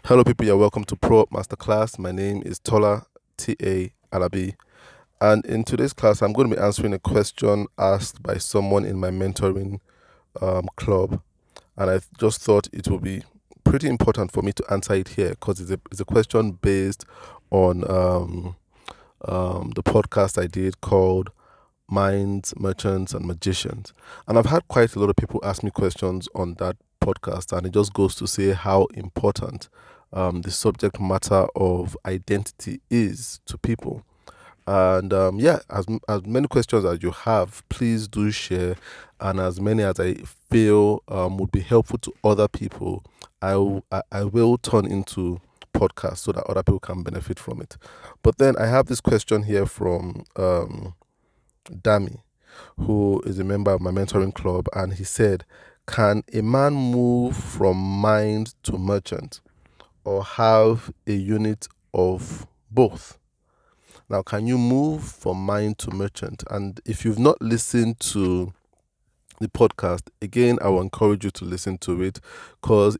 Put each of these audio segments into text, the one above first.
Hello, people. You're welcome to ProUp Masterclass. My name is Tola T.A. Alabi. And in today's class, I'm going to be answering a question asked by someone in my mentoring club. And I just thought it would be pretty important for me to answer it here because it's a question based on the podcast I did called Minds, Merchants, and Magicians. And I've had quite a lot of people ask me questions on that podcast, and it just goes to say how important the subject matter of identity is to people. And as many questions as you have, please do share, and as many as I feel would be helpful to other people, I will turn into podcasts so that other people can benefit from it. But then I have this question here from Dami, who is a member of my mentoring club, and he said, "Can a man move from mind to merchant, or have a unit of both?" Now, can you move from mind to merchant? And if you've not listened to the podcast, again, I will encourage you to listen to it because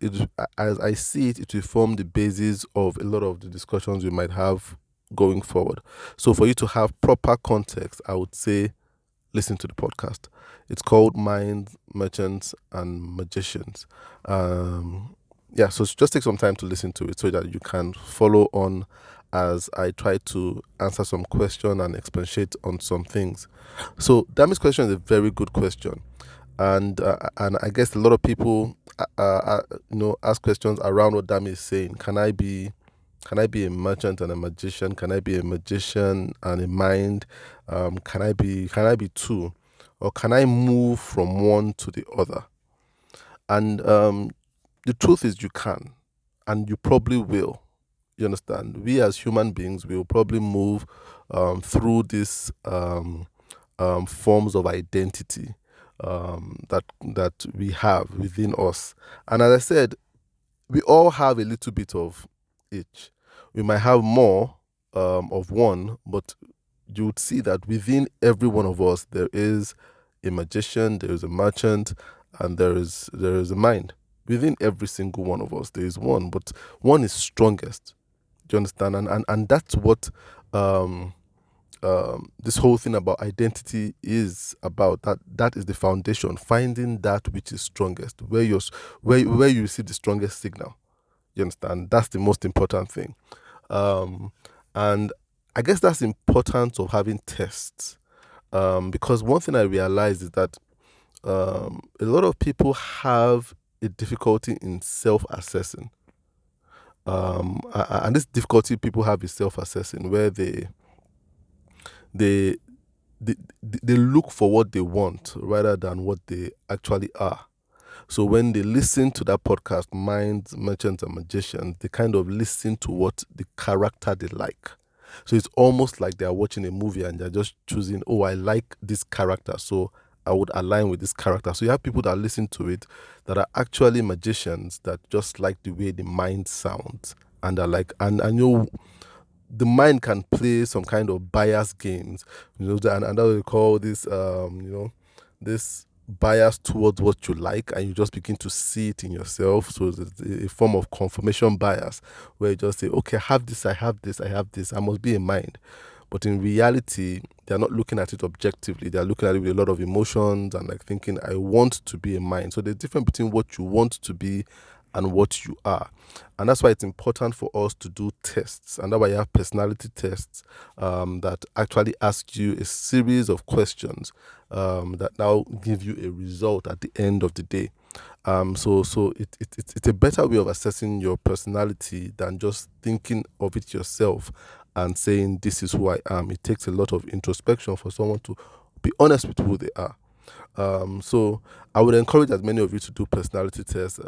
as I see it, it will form the basis of a lot of the discussions we might have going forward. So, for you to have proper context, I would say listen to the podcast. It's called Minds, Merchants, and Magicians. So just take some time to listen to it so that you can follow on as I try to answer some question and expatiate on some things. So Dami's question is a very good question, and I guess a lot of people ask questions around what Dami is saying. Can I be a merchant and a magician? Can I be a magician and a mind? Can I be two? Or can I move from one to the other? And the truth is you can, and you probably will. You understand? We as human beings will probably move through these forms of identity that we have within us. And as I said, we all have a little bit of each. We might have more of one, but you would see that within every one of us there is a magician, there is a merchant, and there is a mind. Within every single one of us, there is one, but one is strongest. Do you understand? And that's what this whole thing about identity is about. That is the foundation. Finding that which is strongest, where you receive the strongest signal. You understand? That's the most important thing. And I guess that's the importance of having tests. Because one thing I realized is that a lot of people have a difficulty in self-assessing. And this difficulty people have is self-assessing, where they they look for what they want rather than what they actually are. So when they listen to that podcast, Minds, Merchants, and Magicians, they kind of listen to what the character they like. So it's almost like they're watching a movie and they're just choosing, oh, I like this character, so I would align with this character. So you have people that listen to it that are actually magicians that just like the way the mind sounds. And are like, and the mind can play some kind of bias games, and that we call this, this bias towards what you like, and you just begin to see it in yourself. So it's a form of confirmation bias where you just say, okay, I have this, I have this, I have this, I must be a mind. But in reality, they're not looking at it objectively. They're looking at it with a lot of emotions and like thinking, I want to be a mind. So there's a difference between what you want to be and what you are. And that's why it's important for us to do tests. And that's why you have personality tests that actually ask you a series of questions that now give you a result at the end of the day. It's a better way of assessing your personality than just thinking of it yourself and saying, this is who I am. It takes a lot of introspection for someone to be honest with who they are. So I would encourage as many of you to do personality tests.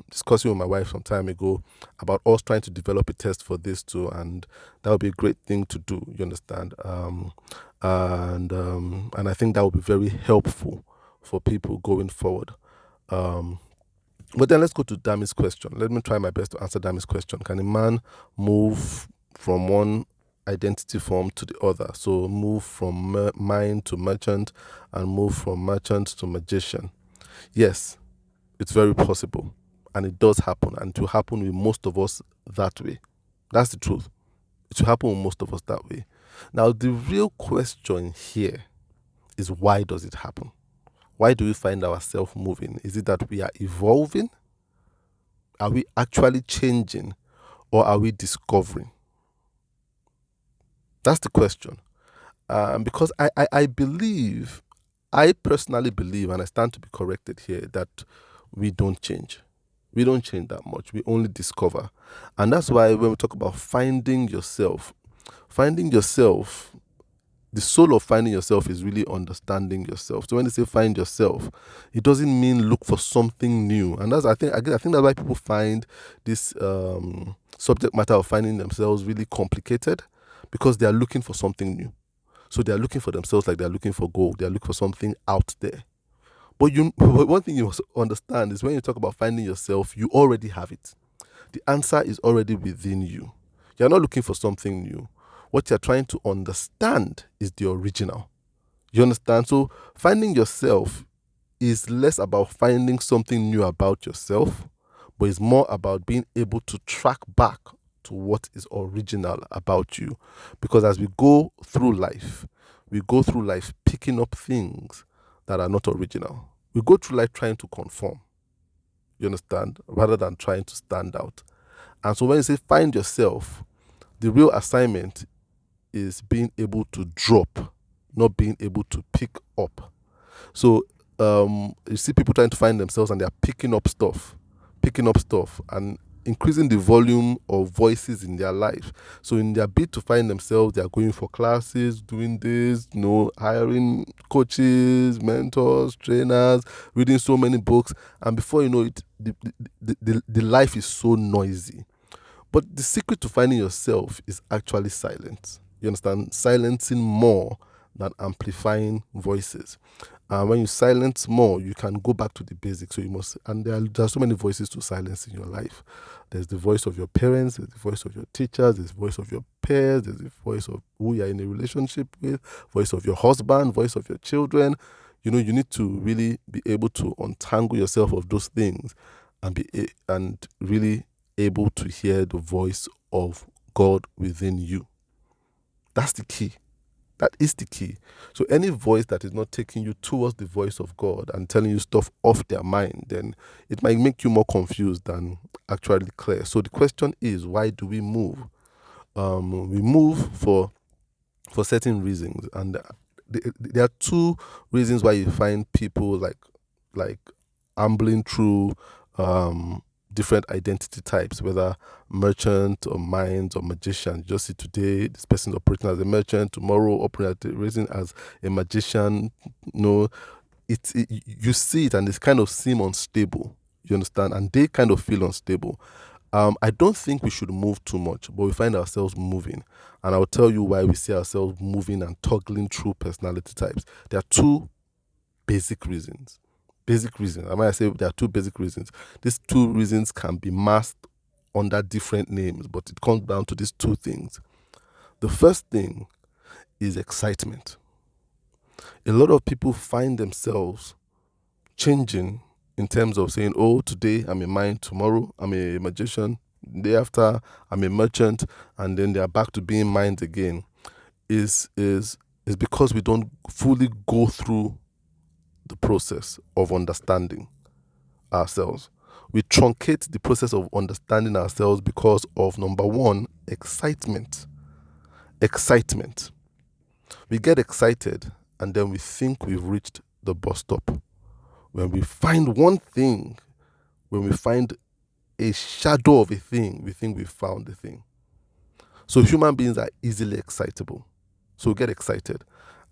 Discussing with my wife some time ago about us trying to develop a test for this too, and that would be a great thing to do. You understand? And I think that would be very helpful for people going forward. But then let's go to Dami's question. Let me try my best to answer Dami's question. Can a man move from one identity form to the other? So move from mind to merchant and move from merchant to magician. Yes, it's very possible. And it does happen, and it will happen with most of us that way. That's the truth. It will happen with most of us that way. Now, the real question here is, why does it happen? Why do we find ourselves moving? Is it that we are evolving? Are we actually changing, or are we discovering? That's the question. Because I believe, I personally believe, and I stand to be corrected here, that we don't change. We don't change that much. We only discover. And that's why when we talk about finding yourself, the soul of finding yourself is really understanding yourself. So when they say find yourself, it doesn't mean look for something new. And I think that's why people find this subject matter of finding themselves really complicated, because they are looking for something new. So they are looking for themselves like they are looking for gold. They are looking for something out there. But one thing you must understand is, when you talk about finding yourself, you already have it. The answer is already within you. You're not looking for something new. What you're trying to understand is the original. You understand? So finding yourself is less about finding something new about yourself, but it's more about being able to track back to what is original about you. Because as we go through life picking up things that are not original. We go through life trying to conform, you understand, rather than trying to stand out. And so when you say find yourself, the real assignment is being able to drop, not being able to pick up. So you see people trying to find themselves, and they're picking up stuff, and increasing the volume of voices in their life. So in their bid to find themselves, they are going for classes, doing this, hiring coaches, mentors, trainers, reading so many books, and before you know it, the life is so noisy. But the secret to finding yourself is actually silence. You understand? Silencing more than amplifying voices. And when you silence more, you can go back to the basics. So you must, and there are so many voices to silence in your life. There's the voice of your parents, there's the voice of your teachers, there's the voice of your peers, there's the voice of who you're in a relationship with, voice of your husband, voice of your children. You need to really be able to untangle yourself of those things, and really able to hear the voice of God within you. That's the key. That is the key. So any voice that is not taking you towards the voice of God and telling you stuff off their mind, then it might make you more confused than actually clear. So the question is, why do we move? We move for certain reasons, and there are two reasons why you find people like ambling through different identity types, whether merchant or mind or magician. You just see today this person operating as a merchant, tomorrow operating as a magician. You see it, and it's kind of seem unstable. You understand? And they kind of feel unstable. I don't think we should move too much, but we find ourselves moving. And I'll tell you why we see ourselves moving and toggling through personality types. There are two basic reasons. I might say there are two basic reasons. These two reasons can be masked under different names, but it comes down to these two things. The first thing is excitement. A lot of people find themselves changing in terms of saying, oh, today I'm a mind, tomorrow I'm a magician, the day after I'm a merchant, and then they're back to being minds again. Is because we don't fully go through the process of understanding ourselves. We truncate the process of understanding ourselves because of, number one, excitement. We get excited, and then we think we've reached the bus stop. When we find one thing, when we find a shadow of a thing, we think we've found the thing. So human beings are easily excitable. So we get excited.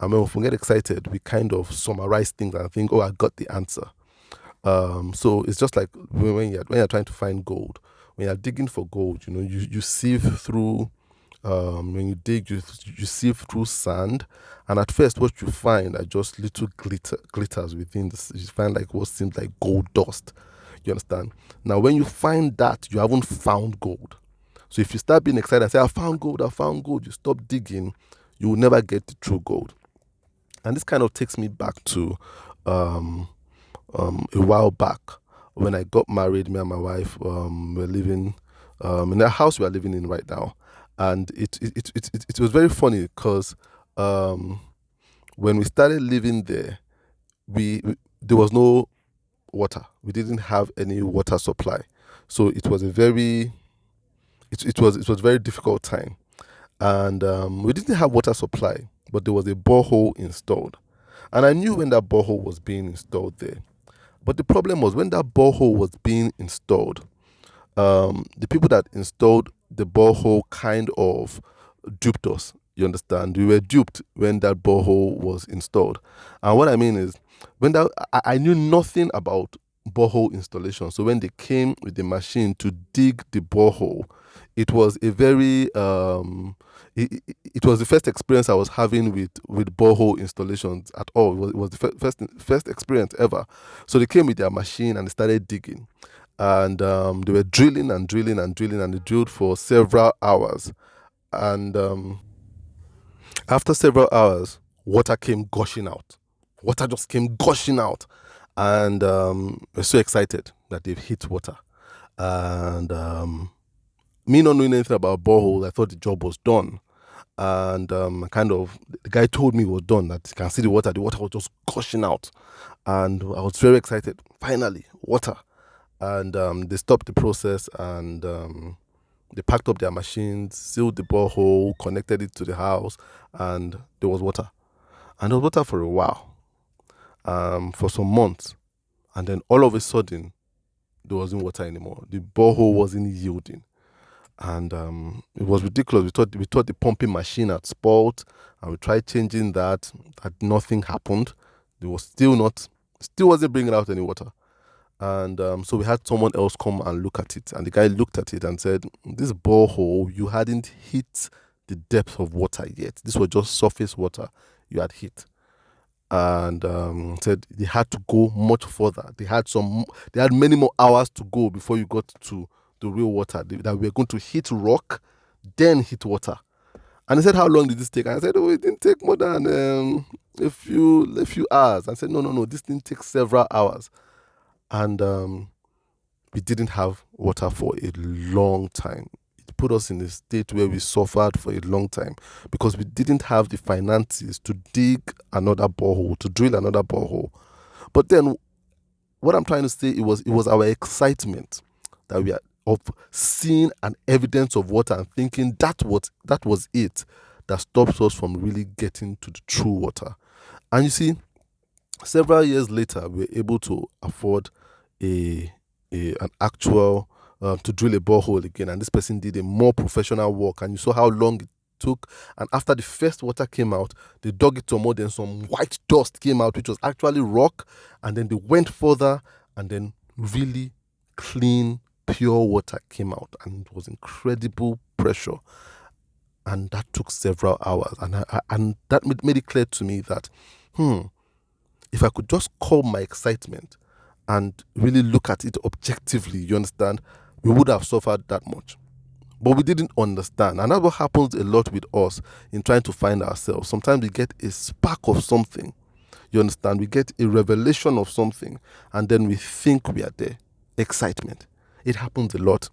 And when we get excited, we kind of summarize things and think, oh, I got the answer. So it's just like when you're trying to find gold. When you're digging for gold, you sieve through. When you dig, you sieve through sand, and at first, what you find are just little glitters within this. You find like what seems like gold dust. You understand? Now, when you find that, you haven't found gold. So if you start being excited and say, I found gold, you stop digging, you will never get the true gold. And this kind of takes me back to a while back when I got married, me and my wife were living in the house we are living in right now, and it was very funny because um, when we started living there, there was no water. We didn't have any water supply, so it was a very it was a very difficult time, and we didn't have water supply, but there was a borehole installed, and I knew when that borehole was being installed there. But the problem was when that borehole was being installed, the people that installed the borehole kind of duped us. You understand? We were duped when that borehole was installed. And what I mean is, when I knew nothing about borehole installation. So when they came with the machine to dig the borehole, it was a very it was the first experience I was having with borehole installations at all. It was the first experience ever. So they came with their machine and they started digging, and they were drilling and drilling and drilling, and they drilled for several hours. And after several hours, water came gushing out. Water just came gushing out, and we're so excited that they've hit water. And me not knowing anything about borehole, I thought the job was done. And kind of the guy told me it was done, that you can see the water. The water was just gushing out, and I was very excited. Finally, water. And they stopped the process, and they packed up their machines, sealed the borehole, connected it to the house, and there was water. And there was water for a while, for some months. And then all of a sudden, there wasn't water anymore. The borehole wasn't yielding. And it was ridiculous. We thought the pumping machine had spoiled, and we tried changing that. Nothing happened. There was still wasn't bringing out any water. And so we had someone else come and look at it. And the guy looked at it and said, "This borehole, you hadn't hit the depth of water yet. This was just surface water you had hit." And said they had to go much further. They had many more hours to go before you got to the real water. That we were going to hit rock, then hit water. And he said, "How long did this take?" And I said, "Oh, it didn't take more than a few hours." And I said, No, this didn't take several hours." And we didn't have water for a long time. It put us in a state where we suffered for a long time because we didn't have the finances to dig another borehole, to drill another borehole. But then, what I'm trying to say, it was our excitement that we had of seeing an evidence of water and thinking that was it that stops us from really getting to the true water. And you see, several years later, we were able to afford an actual to drill a borehole again, and this person did a more professional work, and you saw how long it took. And after the first water came out, they dug it some more, then some white dust came out, which was actually rock, and then they went further, and then really clean, pure water came out, and it was incredible pressure. And that took several hours, and that made it clear to me that if I could just calm my excitement and really look at it objectively, you understand, we would have suffered that much. But we didn't understand. And that's what happens a lot with us in trying to find ourselves. Sometimes we get a spark of something, you understand, we get a revelation of something, and then we think we are there. Excitement. It happens a lot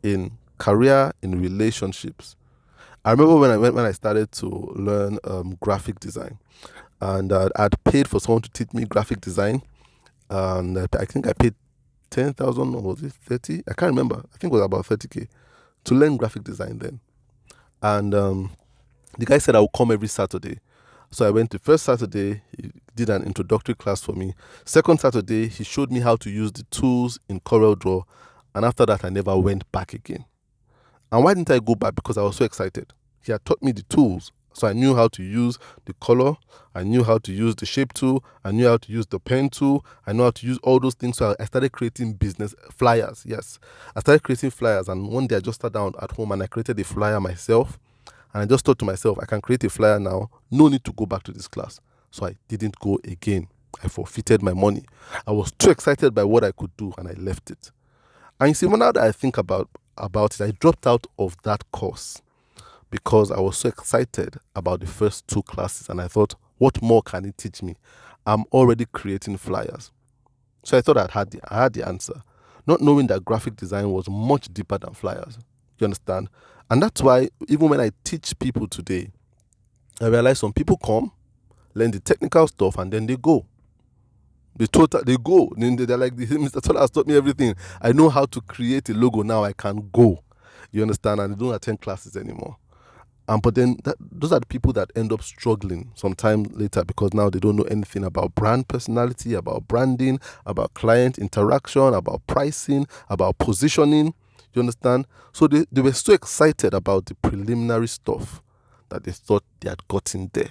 in career, in relationships. I remember when I started to learn graphic design, and I'd paid for someone to teach me graphic design, and I think I paid 10,000, or was it 30? I can't remember. I think it was about 30K to learn graphic design then. And the guy said I would come every Saturday. So I went the first Saturday, he did an introductory class for me. Second Saturday, he showed me how to use the tools in CorelDRAW, and after that, I never went back again. And why didn't I go back? Because I was so excited. He had taught me the tools. So I knew how to use the color, I knew how to use the shape tool, I knew how to use the pen tool, I know how to use all those things. So I started creating business flyers. Yes, I started creating flyers, and one day I just sat down at home and I created a flyer myself. And I just thought to myself, I can create a flyer now, no need to go back to this class. So I didn't go again. I forfeited my money. I was too excited by what I could do, and I left it. And you see, now that I think about it, I dropped out of that course because I was so excited about the first two classes, and I thought, what more can it teach me? I'm already creating flyers. So I thought I had the answer. not knowing that graphic design was much deeper than flyers. You understand? And that's why even when I teach people today, I realize some people come, learn the technical stuff, and then they go. They go. They're like, Mr. Tola has taught me everything. I know how to create a logo now. I can go. You understand? And they don't attend classes anymore. But then those are the people that end up struggling sometime later because now they don't know anything about brand personality, about branding, about client interaction, about pricing, about positioning. You understand? So they were so excited about the preliminary stuff that they thought they had gotten there.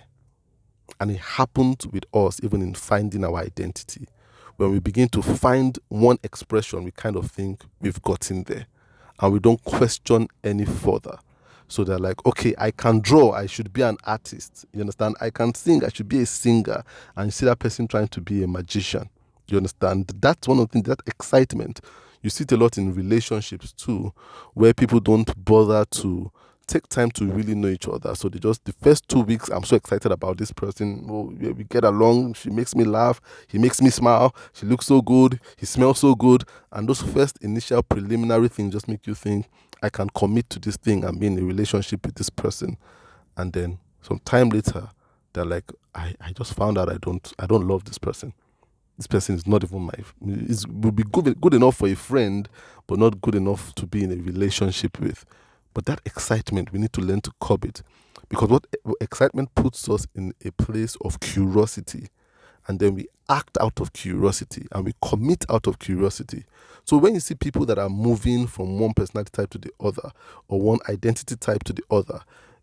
And it happened with us even in finding our identity. When we begin to find one expression, we kind of think we've gotten there. And we don't question any further. So they're like, okay, I can draw, I should be an artist. You understand? I can sing, I should be a singer. And you see that person trying to be a magician. You understand? That's one of the things, that excitement. You see it a lot in relationships too, where people don't bother to take time to really know each other. So the first 2 weeks, I'm so excited about this person. Oh, yeah, we get along. She makes me laugh. He makes me smile. She looks so good. He smells so good. And those first initial preliminary things just make you think, I can commit to this thing and be in a relationship with this person. And then some time later, they're like, I just found out I don't love this person. This person is not even would be good enough for a friend, but not good enough to be in a relationship with. But that excitement, we need to learn to curb it. Because what excitement puts us in a place of curiosity. And then we act out of curiosity and we commit out of curiosity. So when you see people that are moving from one personality type to the other or one identity type to the other,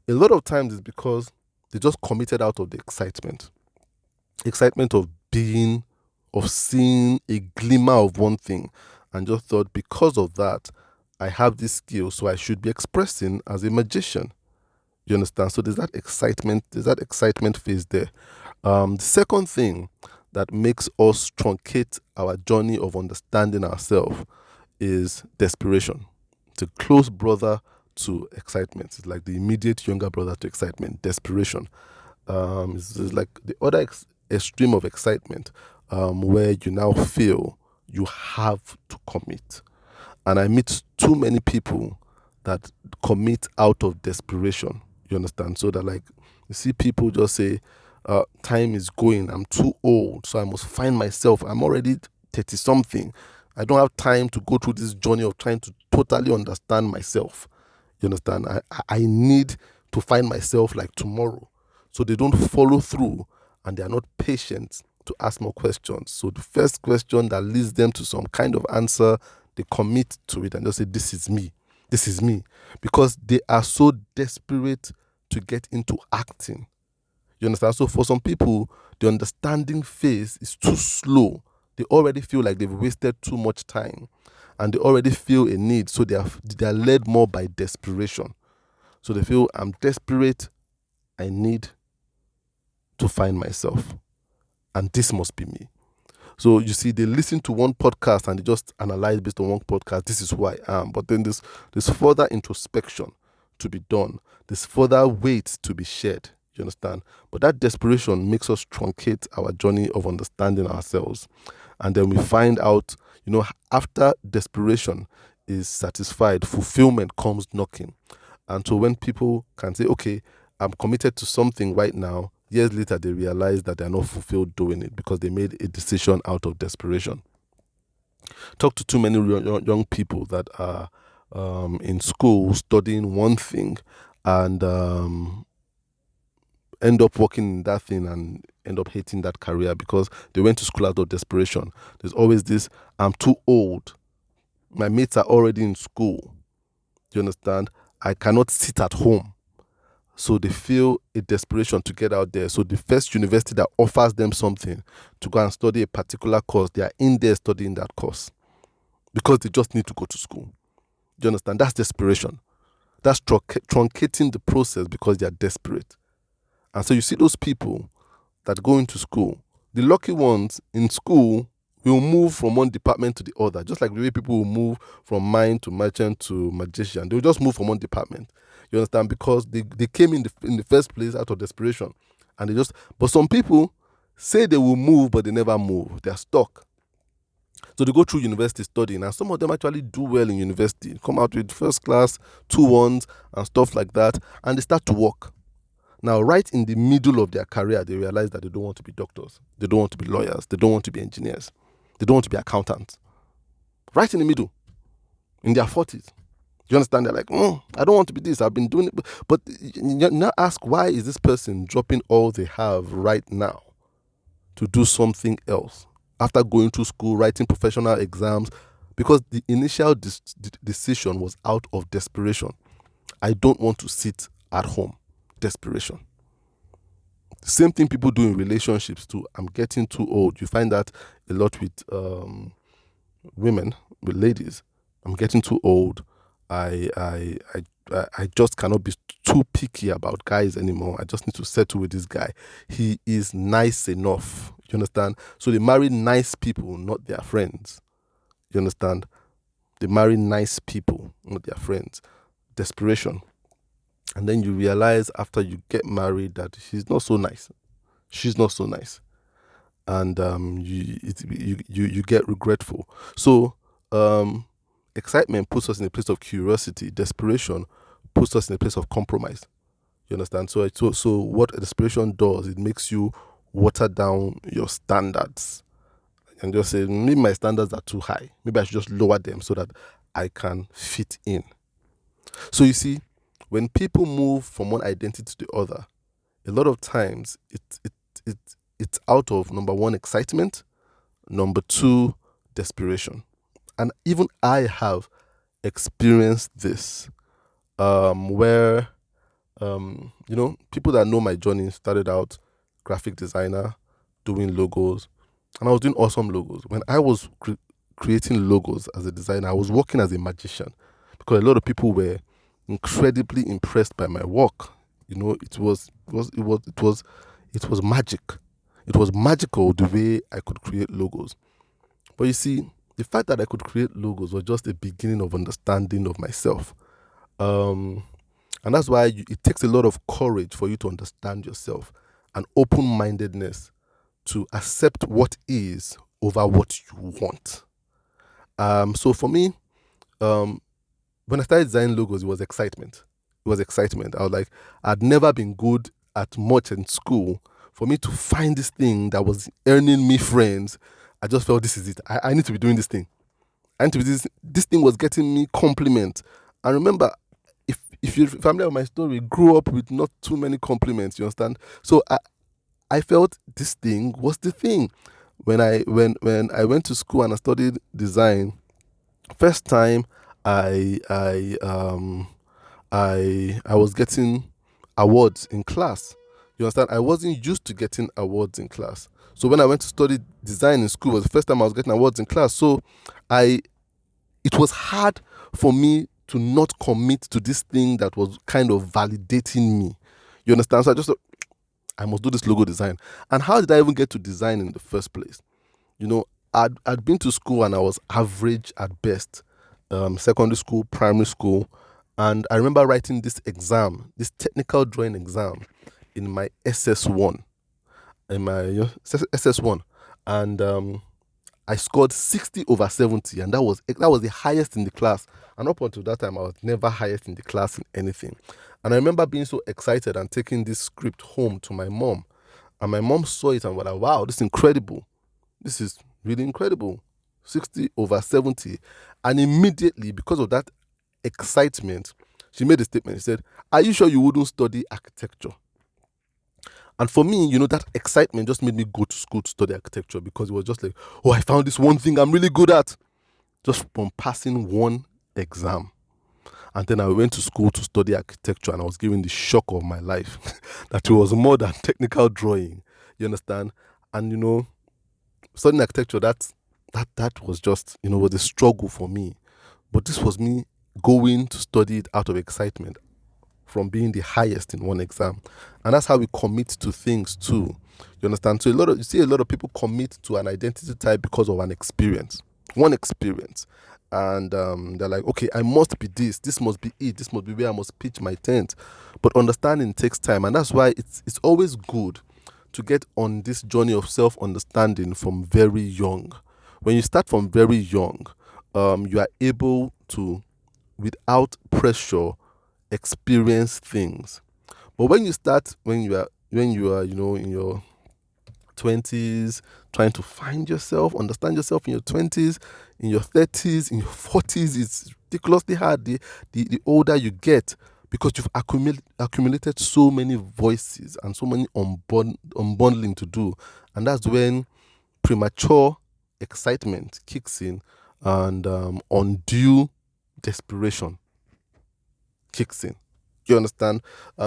a lot of times it's because they just committed out of the excitement. Excitement of being, of seeing a glimmer of one thing, and just thought, because of that, I have this skill, so I should be expressing as a magician. You understand? So there's that excitement phase there. The second thing that makes us truncate our journey of understanding ourselves is desperation. It's a close brother to excitement. It's like the immediate younger brother to excitement, desperation. It's like the other extreme of excitement, where you now feel you have to commit. And I meet too many people that commit out of desperation. You understand? So that, like, you see people just say, time is going, I'm too old, so I must find myself. I'm already 30 something. I don't have time to go through this journey of trying to totally understand myself. You understand? I need to find myself like tomorrow. So they don't follow through and they are not patient to ask more questions. So the first question that leads them to some kind of answer, they commit to it and just say, this is me. This is me. Because they are so desperate to get into acting. You understand? So for some people, the understanding phase is too slow. They already feel like they've wasted too much time and they already feel a need. So they are led more by desperation. So they feel, I'm desperate. I need to find myself. And this must be me. So you see, they listen to one podcast and they just analyze based on one podcast, this is who I am. But then there's further introspection to be done. There's further weight to be shared. You understand? But that desperation makes us truncate our journey of understanding ourselves. And then we find out, after desperation is satisfied, fulfillment comes knocking. And so when people can say, okay, I'm committed to something right now, years later, they realize that they're not fulfilled doing it because they made a decision out of desperation. Talk to too many young people that are in school studying one thing and end up working in that thing and end up hating that career because they went to school out of desperation. There's always this, I'm too old. My mates are already in school. Do you understand? I cannot sit at home. So they feel a desperation to get out there. So the first university that offers them something to go and study a particular course, they are in there studying that course because they just need to go to school. Do you understand? That's desperation. That's truncating the process because they are desperate. And so you see those people that go into school, the lucky ones in school will move from one department to the other, just like the way people will move from mine to merchant to magician. They'll just move from one department. You understand? Because they came in the first place out of desperation. But some people say they will move, but they never move. They're stuck. So they go through university studying, and some of them actually do well in university, come out with first class, 2-1s, and stuff like that, and they start to work. Now, right in the middle of their career, they realize that they don't want to be doctors, they don't want to be lawyers, they don't want to be engineers, they don't want to be accountants. Right in the middle, in their 40s. You understand? They're like, I don't want to be this. I've been doing it. But you now ask, why is this person dropping all they have right now to do something else after going to school, writing professional exams? Because the initial decision was out of desperation. I don't want to sit at home. Desperation. The same thing people do in relationships too. I'm getting too old. You find that a lot with women, with ladies. I'm getting too old. I just cannot be too picky about guys anymore. I just need to settle with this guy. He is nice enough. You understand? So they marry nice people, not their friends. You understand? They marry nice people, not their friends. Desperation. And then you realize after you get married that he's not so nice. She's not so nice. And you get regretful. So excitement puts us in a place of curiosity. Desperation puts us in a place of compromise. You understand? So what desperation does, it makes you water down your standards and just say, maybe my standards are too high. Maybe I should just lower them so that I can fit in. So you see, when people move from one identity to the other, a lot of times it's out of, number one, excitement, number two, desperation. And even I have experienced this, where people that know my journey started out graphic designer, doing logos, and I was doing awesome logos. When I was creating logos as a designer, I was working as a magician because a lot of people were incredibly impressed by my work. It was magic. It was magical the way I could create logos. But you see, the fact that I could create logos was just a beginning of understanding of myself. And that's why it takes a lot of courage for you to understand yourself and open-mindedness to accept what is over what you want. So for me, when I started designing logos, it was excitement. I was like, I'd never been good at much in school. For me to find this thing that was earning me friends, I just felt this is it. I need to be doing this thing. This thing was getting me compliments. And remember, if you're familiar with my story, grew up with not too many compliments, you understand? So I felt this thing was the thing. When I went to school and I studied design, first time I was getting awards in class. You understand? I wasn't used to getting awards in class. So when I went to study design in school, it was the first time I was getting awards in class. So it was hard for me to not commit to this thing that was kind of validating me. You understand? So I just thought, I must do this logo design. And how did I even get to design in the first place? I'd been to school and I was average at best. Secondary school, primary school. And I remember writing this exam, this technical drawing exam in my SS1. SS1. And I scored 60 over 70, and that was the highest in the class. And up until that time, I was never highest in the class in anything. And I remember being so excited and taking this script home to my mom. And my mom saw it and was like, wow, this is incredible. This is really incredible. 60 over 70. And immediately, because of that excitement, she made a statement. She said, are you sure you wouldn't study architecture? And for me, that excitement just made me go to school to study architecture, because it was just like, oh, I found this one thing I'm really good at, just from passing one exam. And then I went to school to study architecture, and I was given the shock of my life that it was more than technical drawing. You understand? And studying architecture, that was just, was a struggle for me. But this was me going to study it out of excitement, from being the highest in one exam. And that's how we commit to things too. You understand? So you see a lot of people commit to an identity type because of one experience. And they're like, okay, I must be this must be it, this must be where I must pitch my tent. But understanding takes time, and that's why it's always good to get on this journey of self-understanding from very young. when you start from very young, you are able to, without pressure, experience things. But when you start, when you are in your 20s, trying to find yourself, understand yourself in your 20s, in your 30s, in your 40s, it's ridiculously hard the older you get, because you've accumulated so many voices and so many unbundling to do. And that's when premature excitement kicks in, and undue desperation kicks in. You understand?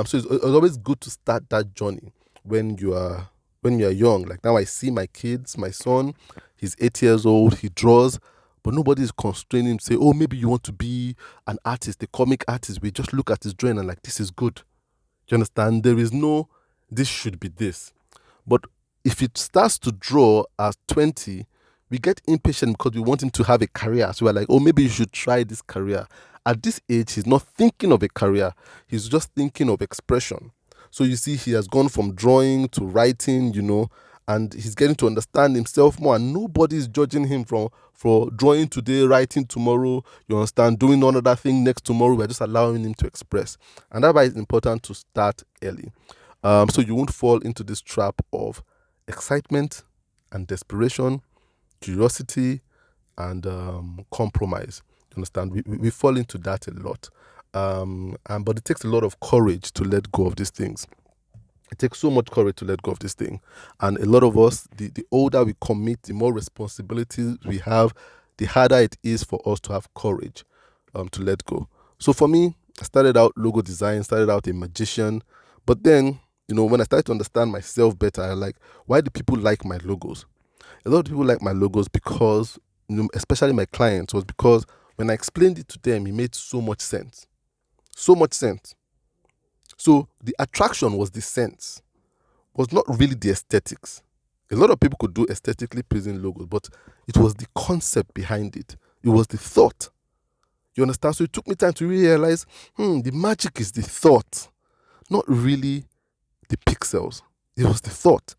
So it's always good to start that journey when you are young. Like now, I see my kids, my son, he's 8 years old, he draws, but nobody is constraining him to say, "Oh, maybe you want to be an artist, a comic artist." We just look at his drawing and like, this is good. You understand? There is no, this should be this. But if it starts to draw at 20, we get impatient because we want him to have a career. So we're like, oh, maybe you should try this career. At this age, he's not thinking of a career. He's just thinking of expression. So you see, he has gone from drawing to writing, and he's getting to understand himself more. And nobody is judging him for drawing today, writing tomorrow. You understand? Doing another thing next tomorrow. We're just allowing him to express. And that's why it's important to start early. So you won't fall into this trap of excitement and desperation, curiosity, and compromise. You understand? We fall into that a lot. But it takes a lot of courage to let go of these things. It takes so much courage to let go of this thing. And a lot of us, the older we commit, the more responsibilities we have, the harder it is for us to have courage to let go. So for me, I started out logo design, started out a magician. But then, when I started to understand myself better, I like, why do people like my logos? A lot of people like my logos because, especially my clients, was because when I explained it to them, it made so much sense. So much sense. So the attraction was the sense, was not really the aesthetics. A lot of people could do aesthetically pleasing logos, but it was the concept behind it. It was the thought. You understand? So it took me time to realize, the magic is the thought, not really the pixels. It was the thought.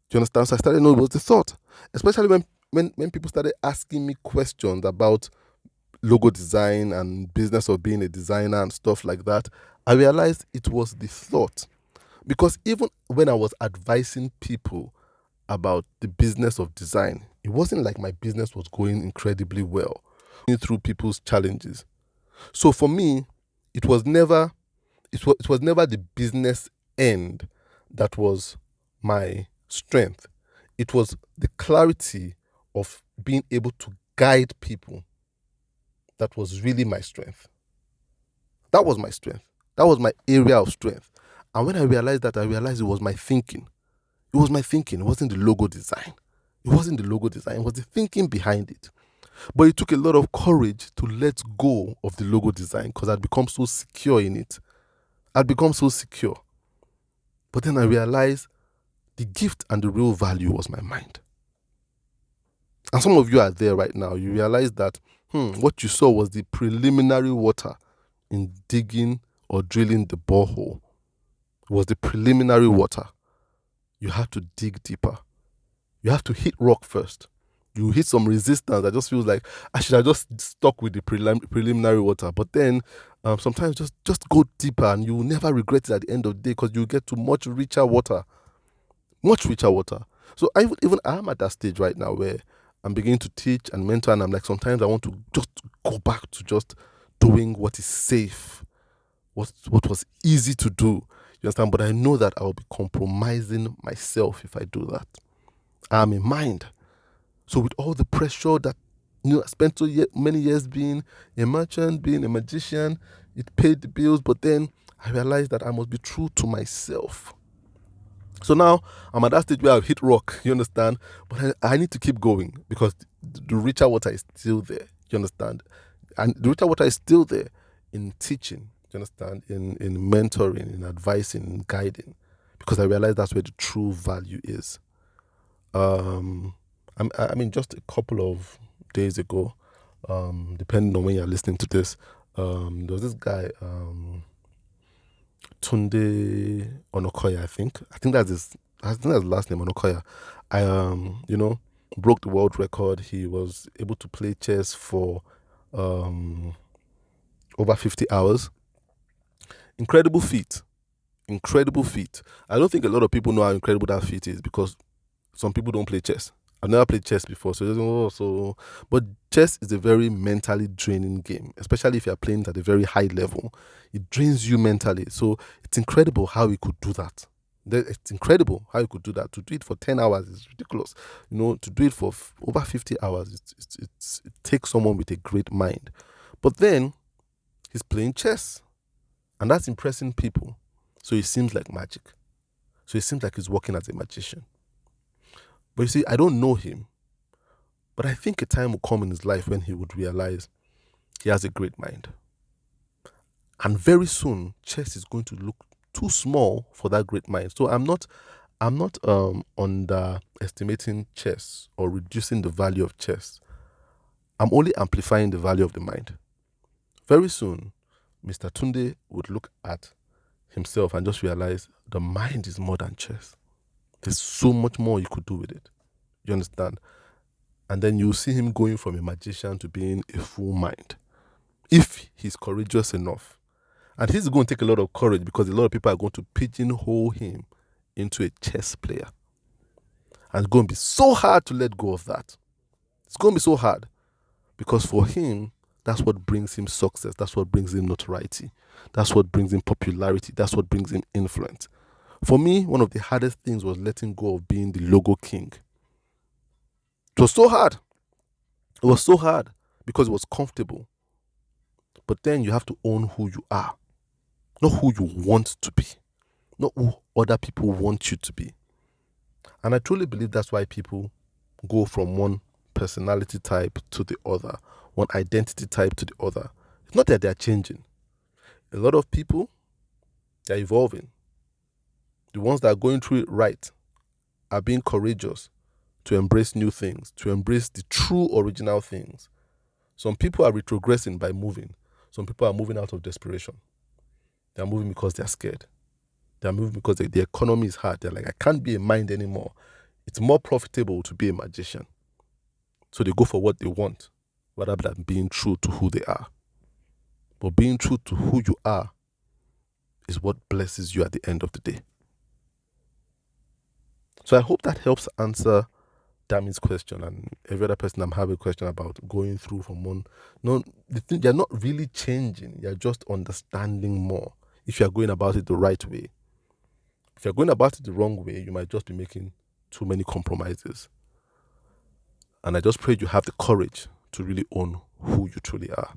Do you understand? So I started knowing it was the thought. Especially when people started asking me questions about logo design and business of being a designer and stuff like that, I realized it was the thought. Because even when I was advising people about the business of design, it wasn't like my business was going incredibly well through people's challenges. So for me, it was never the business end that was my strength. It was the clarity of being able to guide people that was really my strength. That was my strength. That was my area of strength. And when I realized that, I realized it was my thinking. It was my thinking. It wasn't the logo design. It wasn't the logo design. It was the thinking behind it. But it took a lot of courage to let go of the logo design because I'd become so secure in it. I'd become so secure. But then I realized the gift and the real value was my mind. And some of you are there right now. You realize that what you saw was the preliminary water in digging or drilling the borehole. It was the preliminary water. You have to dig deeper. You have to hit rock first. You hit some resistance that just feels like I should have just stuck with the preliminary water. But then sometimes just go deeper and you will never regret it at the end of the day because you get to much richer water. Much richer water. So I'm at that stage right now where I'm beginning to teach and mentor, and I'm like, sometimes I want to just go back to just doing what is safe, what was easy to do. You understand? But I know that I will be compromising myself if I do that. I'm in mind. So with all the pressure that I spent so many years being a merchant, being a magician, it paid the bills, but then I realized that I must be true to myself. So now I'm at that stage where I've hit rock, you understand? But I need to keep going because the richer water is still there, you understand? And the richer water is still there in teaching, you understand? In mentoring, in advising, in guiding. Because I realize that's where the true value is. Just a couple of days ago, depending on when you're listening to this, there was this guy, Tunde Onokoya, I think that's his last name, Onokoya. broke the world record. He was able to play chess for over 50 hours. Incredible feat. Incredible feat. I don't think a lot of people know how incredible that feat is because some people don't play chess. I've never played chess before, so it doesn't but chess is a very mentally draining game, especially if you're playing it at a very high level. It drains you mentally. So it's incredible how he could do that. It's incredible how he could do that. To do it for 10 hours is ridiculous. To do it for over 50 hours, it takes someone with a great mind. But then he's playing chess, and that's impressing people. So it seems like magic. So it seems like he's working as a magician. But you see, I don't know him. But I think a time will come in his life when he would realize he has a great mind. And very soon, chess is going to look too small for that great mind. So I'm not underestimating chess or reducing the value of chess. I'm only amplifying the value of the mind. Very soon, Mr. Tunde would look at himself and just realize the mind is more than chess. There's so much more you could do with it. You understand? And then you see him going from a magician to being a full mind. If he's courageous enough. And he's going to take a lot of courage because a lot of people are going to pigeonhole him into a chess player. And it's going to be so hard to let go of that. It's going to be so hard because for him, that's what brings him success. That's what brings him notoriety. That's what brings him popularity. That's what brings him influence. For me, one of the hardest things was letting go of being the logo king. It was so hard. It was so hard because it was comfortable. But then you have to own who you are, not who you want to be, not who other people want you to be. And I truly believe that's why people go from one personality type to the other, one identity type to the other. It's not that they're changing. A lot of people, they're evolving. The ones that are going through it right are being courageous to embrace new things, to embrace the true original things. Some people are retrogressing by moving. Some people are moving out of desperation. They're moving because they're scared. They're moving because the economy is hard. They're like, I can't be a mind anymore. It's more profitable to be a magician. So they go for what they want rather than being true to who they are. But being true to who you are is what blesses you at the end of the day. So I hope that helps answer Dami's question and every other person I'm having a question about going through from one. No, you're not really changing. You're just understanding more if you're going about it the right way. If you're going about it the wrong way, you might just be making too many compromises. And I just pray you have the courage to really own who you truly are.